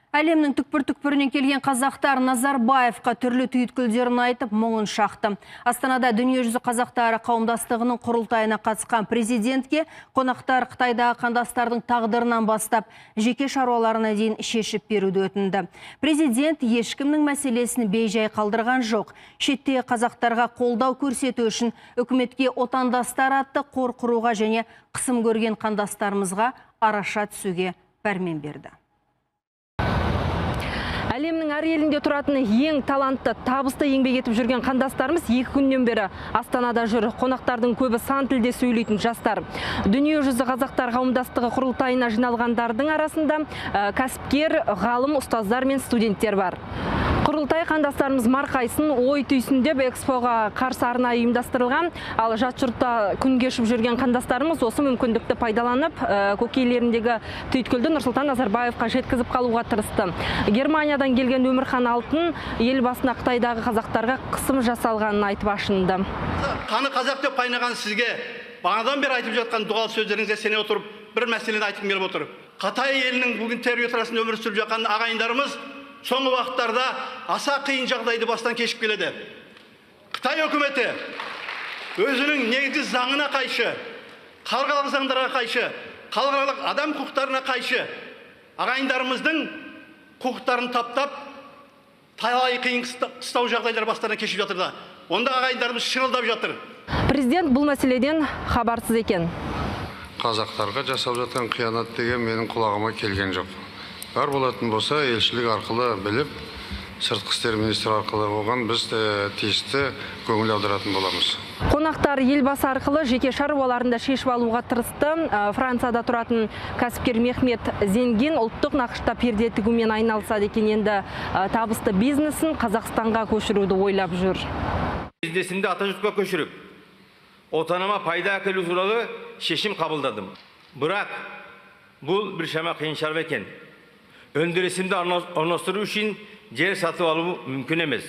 Әлемнің түкпір-түкпірінен келген қазақтар Назарбаевқа түрлі түйіткілдерін айтып, мұңын шақты. Астанада дүниежүзі қазақтары қауымдастығының құрылтайына қатысқан президентке қонақтар Қытайдағы қандастардың тағдырынан бастап жеке шаруаларына дейін шешіп беруді өтінді. Президент ешкімнің мәселесін бейжай қалдырған жоқ. Шеттегі қазақтарға қолдау көрсету үшін үкіметке отандастар атты қор құруға және қысым көрген қандастарымызға араша түсуге пәрмен берді. Әлемнің әр елінде тұратын ең талантты, табысты еңбек етіп жүрген қандастарымыз 2 күннен бері Астанада жүр. Қонақтардың көбі сан тілде сөйлейтін жастар. Дүниежүзі қазақтар қауымдастығы құрылтайына жиналғандардың арасында кәсіпкер, ғалым, ұстаздар мен студенттер бар. Құрылтай қандастарымыз марқайсын, ой түйсін деп экспоға қарсы арнайы ұйымдастырылған, ал жат жұртта күн кешіп жүрген қандастарымыз осы мүмкіндікті пайдаланып, көкейлеріндегі түйткілді Нұрсұлтан Назарбаевқа жеткізіп қалуға тырысты. Германиядан келген Өмірхан Алтын елбасына Қытайдағы қазақтарға қысым жасалғанын айтып ашынды. Қаны қазақ деп қайнаған сізге бағанадан бері айтып жатқан дұғалы сөздеріңізге сене отырып, бір мәселені айтқым келіп отыр. Қытай елінің бүгін территориясында өмір сүріп жатқан ағайындарымыз соңғы уақыттарда аса қиын жағдайды бастан кешіп келеді. Қытай үкіметі өзінің негізгі заңына қайшы, халықаралық заңдарға қайшы, халықаралық адам құқықтарына қайшы ағайындарымыздың құқықтарын таптап, талай қиын қыстау жағдайлар бастан кешіп жатыр. Онда ағайындарымыз шырылдап жатыр. Президент бұл мәселеден хабарсыз екен. Қазақтарға жасап жатқан қиянат деген менің құлағыма келген жоқ. Бар болатын болса, елшілік арқылы біліп, сыртқы істер министрі арқылы оған біз тиісті көңіл аударатын боламыз. Қонақтар елбасы арқылы жеке шаруаларында шешіп алуға тырысты. Францияда тұратын кәсіпкер Мехмет Зенгин ұлттық нақышта перде тігумен айналысады екен, енді табысты бизнесін Қазақстанға көшіруді ойлап жүр. Бизнесімді Атажұртқа көшіріп, отанама пайда әкелу туралы шешім қабылдадым. Бірақ бұл бір шама қиын шаруа екен. Өндірісімді орналастыру үшін жер сатып алу мүмкін емес.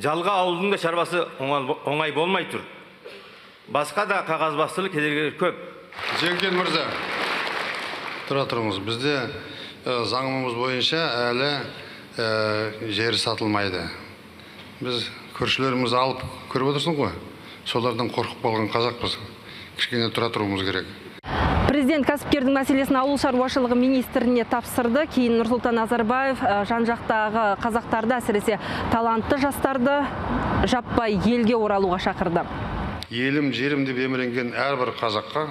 Жалға алудың да шаруасы оңай болмай тұр. Басқа да қағазбастылық кедергілер көп. Зеңген мырза, тұра тұрыңыз. Бізде заңымыз бойынша әлі жер сатылмайды. Біз көршілеріміз алып көріп отырсың ғой. Солардан қорқып қалған қазақпыз. Кішкене тұра тұруымыз керек. Президент кәсіпкердің мәселесін ауыл шаруашылығы министріне тапсырды. Кейін Нұрсұлтан Назарбаев жан-жақтағы қазақтарды, әсіресе талантты жастарды жаппай елге оралуға шақырды. Елім, жерім деп еміренген әрбір қазаққа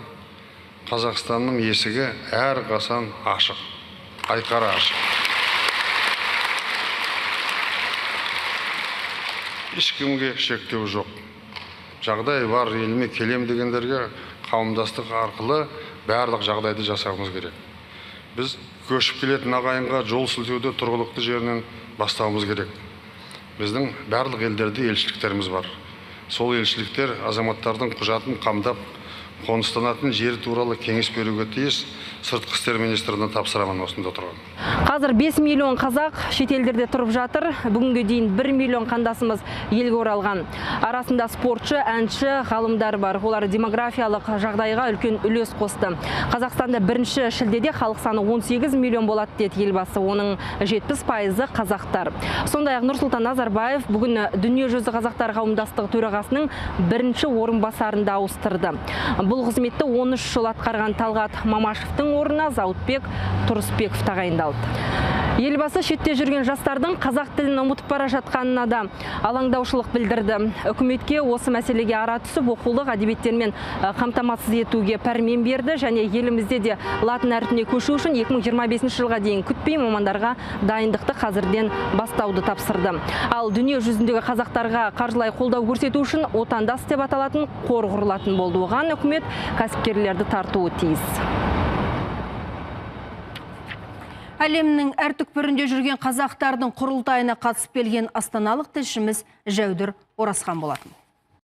Қазақстанның есігі әр қасан ашық, айқара ашық. Ешкімге шектеу жоқ. Жағдай бар, еліме келем дегендерге қауымдастық арқылы барлық жағдайды жасауымыз керек. Біз көшіп келетін ағайынға жол сілтеуді тұрғылықты жерінен бастауымыз керек. Біздің барлық елдерде елшіліктеріміз бар. Сол елшіліктер азаматтардың құжатын қамдап, қоныстанатын жер туралы кеңес беруге тиіс. Сыртқы істер министріне тапсырамын осында тұрған. Қазір 5 миллион қазақ шетелдерде тұрып жатыр. Бүгінге дейін 1 миллион қандасымыз елге оралған. Арасында спортшы, әнші, ғалымдар бар. Олар демографиялық жағдайға үлкен үлес қосты. Қазақстанда 1 шілдеде халық саны 18 миллион болады деді елбасы. Оның 70% қазақтар. Сондай-ақ Нұрсұлтан Назарбаев бүгін дүниежүзі қазақтар қауымдастығы төрағасының 1 орынбасарында ауыстырды. Бұл қызметті 13 жыл атқарған Талғат Мамашевтың орнына Зауытбек Тұрысбеков тағайындалды. Елбасы шетте жүрген жастардың қазақ тілін ұмытып бара жатқанына да алаңдаушылық білдірді. Үкіметке осы мәселеге ара түсіп, оқулық әдебиеттермен қамтамасыз етуге пәрмен берді және елімізде де латын әрпіне көшу үшін 2025 жылға дейін күтпей мамандарға дайындықты қазірден бастауды тапсырды. Ал дүние жүзіндегі қазақтарға қаржылай қолдау көрсету үшін отандас деп аталатын қор құрылатын болды. Оған үкімет кәсіпкерлерді тартуы тиіс. Әлемнің әр түкпірінде жүрген қазақтардың құрылтайына қатысып келген астаналық тілшіміз Жәудір Оразхан болатын.